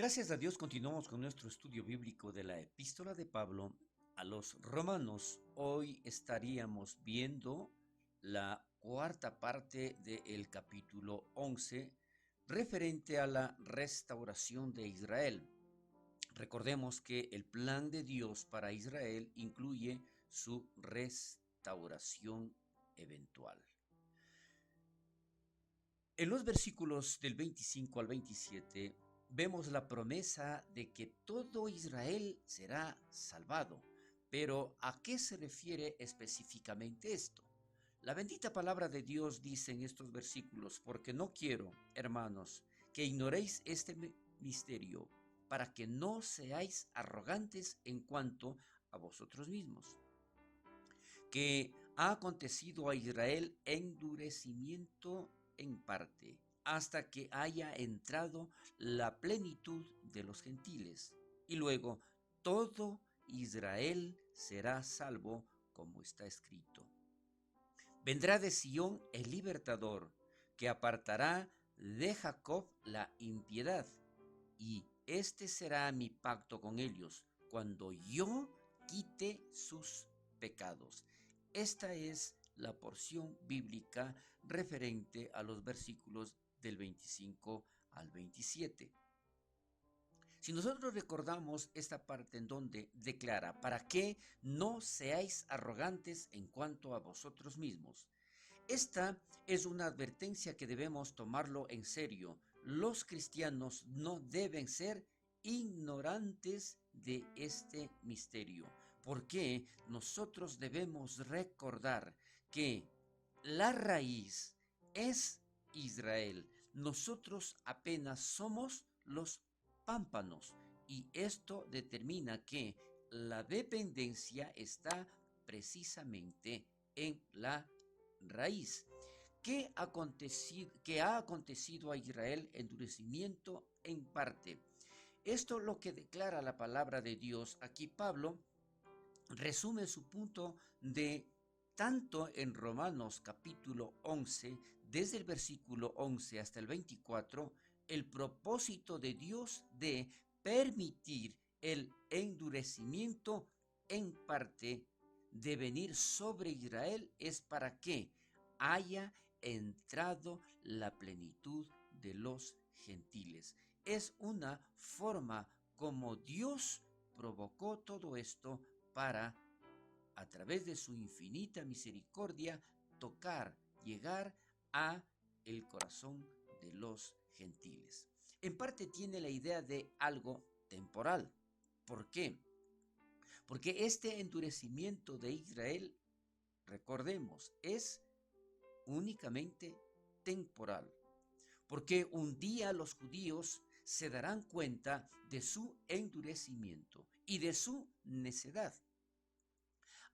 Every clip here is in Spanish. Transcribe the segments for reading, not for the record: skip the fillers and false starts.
Gracias a Dios continuamos con nuestro estudio bíblico de la epístola de Pablo a los romanos. Hoy estaríamos viendo la cuarta parte del capítulo 11 referente a la restauración de Israel. Recordemos que el plan de Dios para Israel incluye su restauración eventual. En los versículos del 25 al 27 vemos la promesa de que todo Israel será salvado. Pero ¿a qué se refiere específicamente esto? La bendita palabra de Dios dice en estos versículos: porque no quiero, hermanos, que ignoréis este misterio, para que no seáis arrogantes en cuanto a vosotros mismos, que ha acontecido a Israel endurecimiento en parte, hasta que haya entrado la plenitud de los gentiles. Y luego todo Israel será salvo, como está escrito. Vendrá de Sión el libertador, que apartará de Jacob la impiedad, y este será mi pacto con ellos, cuando yo quite sus pecados. Esta es la porción bíblica referente a los versículos del 25 al 27. Si nosotros recordamos esta parte en donde declara: para que no seáis arrogantes en cuanto a vosotros mismos. Esta es una advertencia que debemos tomarlo en serio. Los cristianos no deben ser ignorantes de este misterio, porque nosotros debemos recordar que la raíz es Israel. Nosotros apenas somos los pámpanos, y esto determina que la dependencia está precisamente en la raíz. ¿Qué ha acontecido a Israel? Endurecimiento en parte. Esto es lo que declara la palabra de Dios. Aquí Pablo resume su punto de tanto en Romanos capítulo 11, desde el versículo 11 hasta el 24, el propósito de Dios de permitir el endurecimiento en parte de venir sobre Israel es para que haya entrado la plenitud de los gentiles. Es una forma como Dios provocó todo esto para, a través de su infinita misericordia, tocar, llegar a el corazón de los gentiles. En parte tiene la idea de algo temporal. ¿Por qué? Porque este endurecimiento de Israel, recordemos, es únicamente temporal. Porque un día los judíos se darán cuenta de su endurecimiento y de su necedad.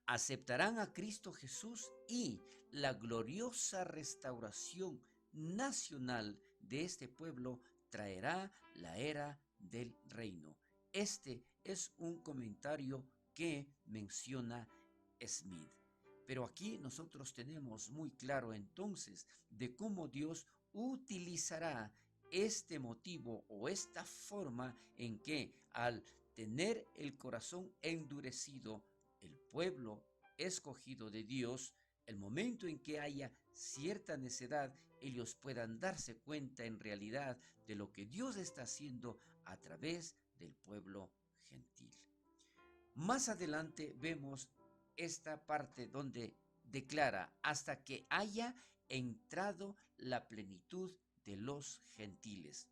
Aceptarán a Cristo Jesús y la gloriosa restauración nacional de este pueblo traerá la era del reino. Este es un comentario que menciona Smith. Pero aquí nosotros tenemos muy claro entonces de cómo Dios utilizará este motivo o esta forma en que, al tener el corazón endurecido, el pueblo escogido de Dios, el momento en que haya cierta necedad, ellos puedan darse cuenta en realidad de lo que Dios está haciendo a través del pueblo gentil. Más adelante vemos esta parte donde declara: hasta que haya entrado la plenitud de los gentiles.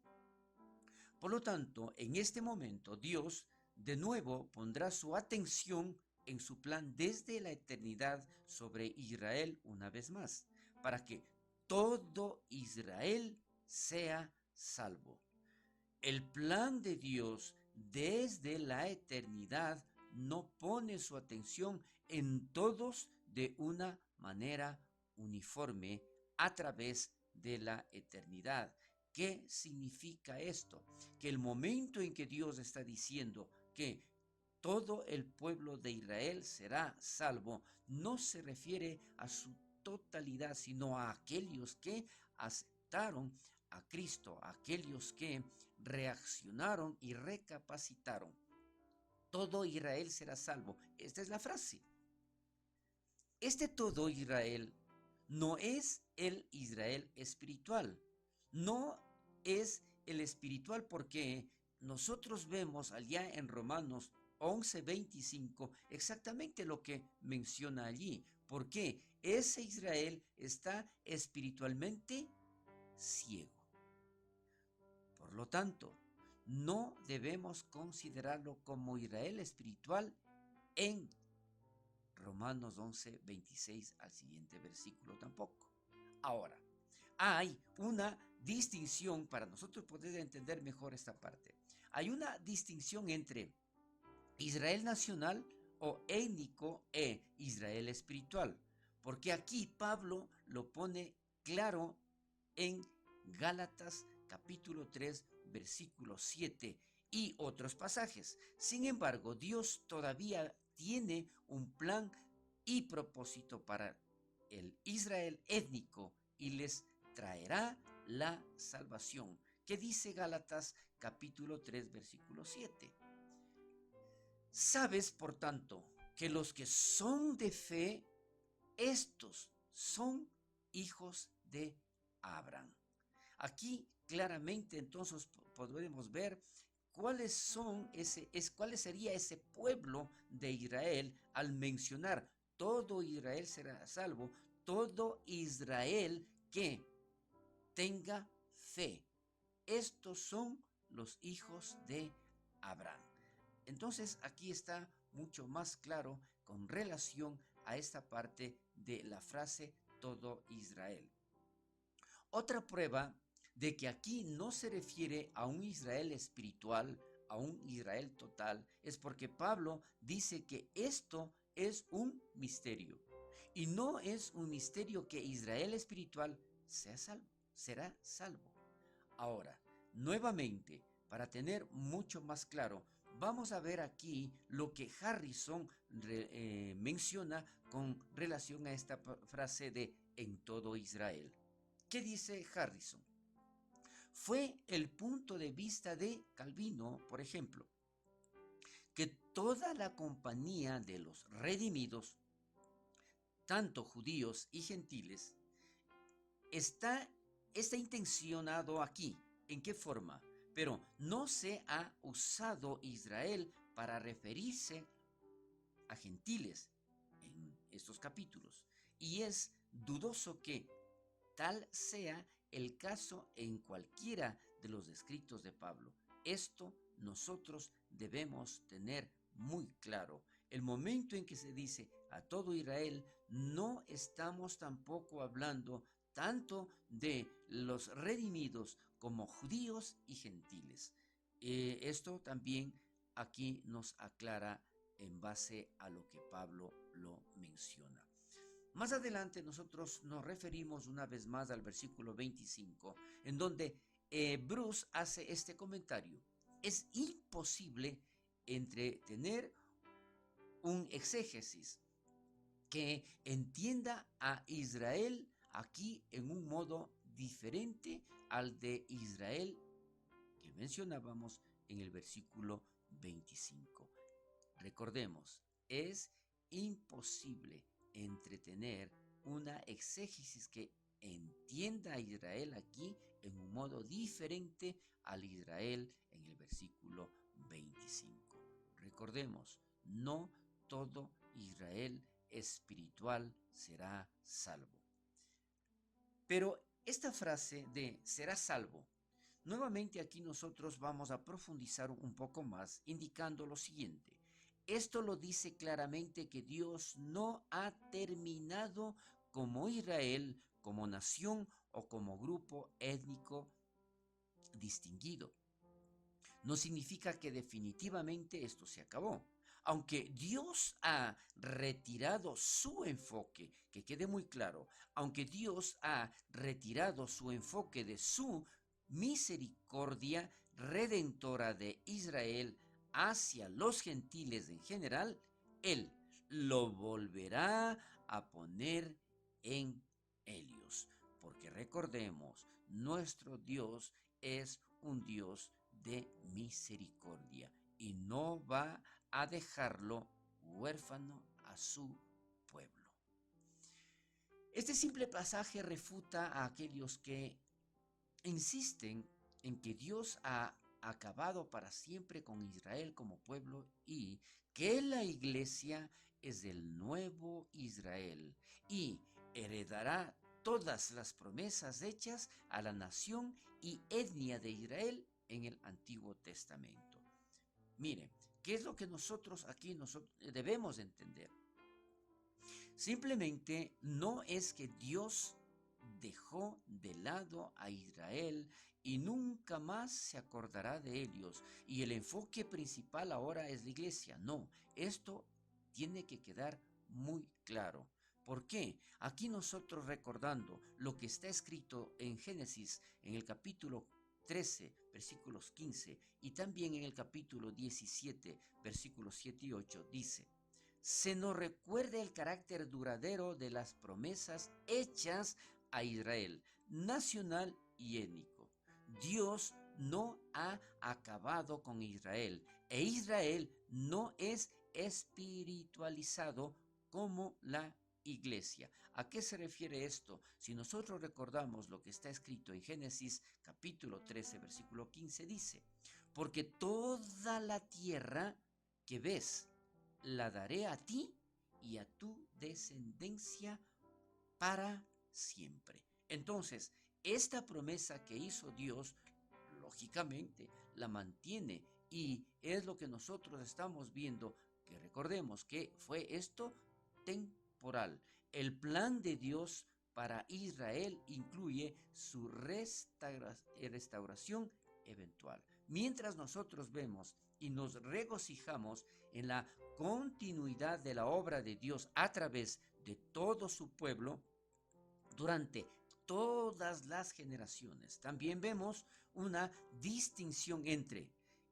Por lo tanto, en este momento Dios de nuevo pondrá su atención en su plan desde la eternidad sobre Israel una vez más, para que todo Israel sea salvo. El plan de Dios desde la eternidad no pone su atención en todos de una manera uniforme a través de la eternidad. ¿Qué significa esto? Que el momento en que Dios está diciendo que todo el pueblo de Israel será salvo, no se refiere a su totalidad, sino a aquellos que aceptaron a Cristo, a aquellos que reaccionaron y recapacitaron. Todo Israel será salvo. Esta es la frase. Este todo Israel no es el Israel espiritual. No es el espiritual porque nosotros vemos allá en Romanos 11:25 exactamente lo que menciona allí. Porque ese Israel está espiritualmente ciego. Por lo tanto, no debemos considerarlo como Israel espiritual en Romanos 11:26 al siguiente versículo tampoco. Ahora, hay una distinción para nosotros poder entender mejor esta parte. Hay una distinción entre Israel nacional o étnico e Israel espiritual, porque aquí Pablo lo pone claro en Gálatas capítulo 3 versículo 7 y otros pasajes. Sin embargo, Dios todavía tiene un plan y propósito para el Israel étnico y les traerá la salvación. ¿Qué dice Gálatas capítulo 3 versículo 7? Sabes, por tanto, que los que son de fe, estos son hijos de Abraham. Aquí claramente entonces podemos ver cuál sería ese pueblo de Israel al mencionar todo Israel será salvo, todo Israel que tenga fe. Estos son los hijos de Abraham. Entonces aquí está mucho más claro con relación a esta parte de la frase todo Israel. Otra prueba de que aquí no se refiere a un Israel espiritual, a un Israel total, es porque Pablo dice que esto es un misterio. Y no es un misterio que Israel espiritual será salvo. Ahora, nuevamente, para tener mucho más claro, vamos a ver aquí lo que Harrison menciona con relación a esta frase de en todo Israel. ¿Qué dice Harrison? Fue el punto de vista de Calvino, por ejemplo, que toda la compañía de los redimidos, tanto judíos y gentiles, está intencionado aquí. ¿En qué forma? Pero no se ha usado Israel para referirse a gentiles en estos capítulos. Y es dudoso que tal sea el caso en cualquiera de los escritos de Pablo. Esto nosotros debemos tener muy claro. El momento en que se dice a todo Israel, no estamos tampoco hablando tanto de los redimidos como judíos y gentiles. Esto también aquí nos aclara en base a lo que Pablo lo menciona. Más adelante nosotros nos referimos una vez más al versículo 25, en donde Bruce hace este comentario. Es imposible tener un exégesis que entienda a Israel aquí en un modo diferente al de Israel que mencionábamos en el versículo 25. Recordemos, es imposible entretener una exégesis que entienda a Israel aquí en un modo diferente al Israel en el versículo 25. Recordemos, no todo Israel espiritual será salvo. Pero esta frase de será salvo, nuevamente aquí nosotros vamos a profundizar un poco más indicando lo siguiente. Esto lo dice claramente que Dios no ha terminado como Israel, como nación o como grupo étnico distinguido. No significa que definitivamente esto se acabó. Aunque Dios ha retirado su enfoque, que quede muy claro, aunque Dios ha retirado su enfoque de su misericordia redentora de Israel hacia los gentiles en general, Él lo volverá a poner en ellos. Porque recordemos, nuestro Dios es un Dios de misericordia y no va a dejarlo huérfano a su pueblo. Este simple pasaje refuta a aquellos que insisten en que Dios ha acabado para siempre con Israel como pueblo y que la iglesia es el nuevo Israel y heredará todas las promesas hechas a la nación y etnia de Israel en el Antiguo Testamento. Mire, ¿qué es lo que nosotros debemos entender? Simplemente no es que Dios dejó de lado a Israel y nunca más se acordará de ellos. Y el enfoque principal ahora es la iglesia. No, esto tiene que quedar muy claro. ¿Por qué? Aquí nosotros recordando lo que está escrito en Génesis, en el capítulo 13, versículos 15, y también en el capítulo 17, versículos 7 y 8, dice: se nos recuerda el carácter duradero de las promesas hechas a Israel, nacional y étnico. Dios no ha acabado con Israel e Israel no es espiritualizado como la iglesia. ¿A qué se refiere esto? Si nosotros recordamos lo que está escrito en Génesis capítulo 13, versículo 15, dice: porque toda la tierra que ves la daré a ti y a tu descendencia para siempre. Entonces, esta promesa que hizo Dios, lógicamente, la mantiene y es lo que nosotros estamos viendo, que recordemos que fue esto temporal. El plan de Dios para Israel incluye su restauración eventual. Mientras nosotros vemos y nos regocijamos en la continuidad de la obra de Dios a través de todo su pueblo durante todas las generaciones. También vemos una distinción entre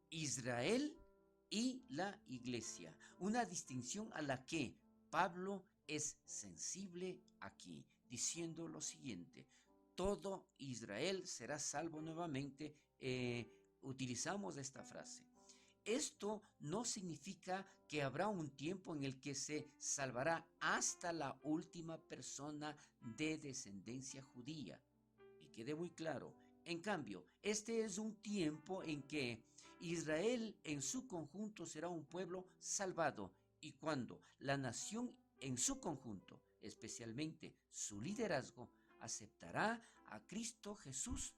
Israel y la iglesia, una distinción a la que Pablo es sensible aquí, diciendo lo siguiente: todo Israel será salvo nuevamente. Utilizamos esta frase. Esto no significa que habrá un tiempo en el que se salvará hasta la última persona de descendencia judía. Y quede muy claro. En cambio, este es un tiempo en que Israel en su conjunto será un pueblo salvado, y cuando la nación en su conjunto, especialmente su liderazgo, aceptará a Cristo Jesús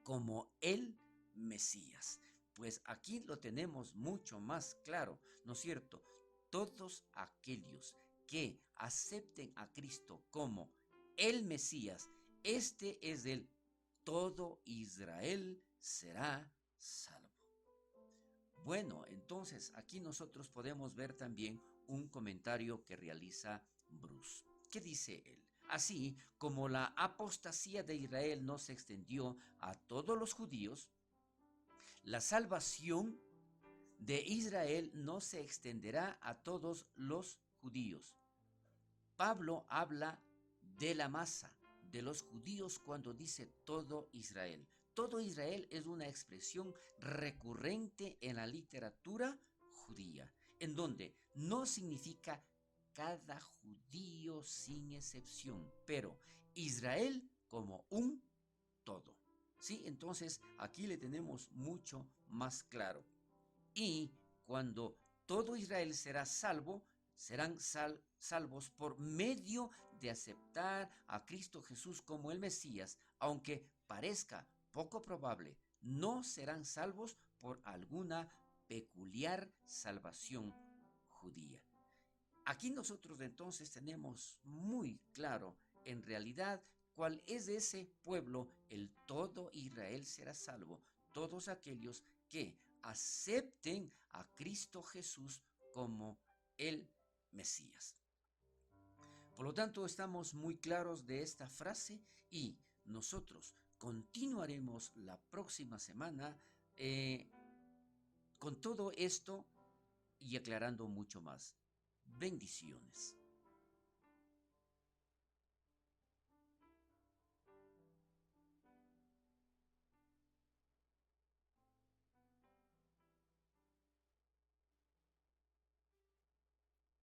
como el Mesías. Pues aquí lo tenemos mucho más claro, ¿no es cierto? Todos aquellos que acepten a Cristo como el Mesías, este es el todo Israel será salvo. Bueno, entonces aquí nosotros podemos ver también un comentario que realiza Bruce. ¿Qué dice él? Así como la apostasía de Israel no se extendió a todos los judíos, la salvación de Israel no se extenderá a todos los judíos. Pablo habla de la masa de los judíos cuando dice todo Israel. Todo Israel es una expresión recurrente en la literatura judía, en donde no significa cada judío sin excepción, pero Israel como un todo. ¿Sí? Entonces aquí le tenemos mucho más claro. Y cuando todo Israel será salvo, serán salvos por medio de aceptar a Cristo Jesús como el Mesías, aunque parezca poco probable. No serán salvos por alguna peculiar salvación judía. Aquí nosotros entonces tenemos muy claro en realidad cuál es ese pueblo, el todo Israel será salvo, todos aquellos que acepten a Cristo Jesús como el Mesías. Por lo tanto, estamos muy claros de esta frase y nosotros continuaremos la próxima semana con todo esto y aclarando mucho más. Bendiciones.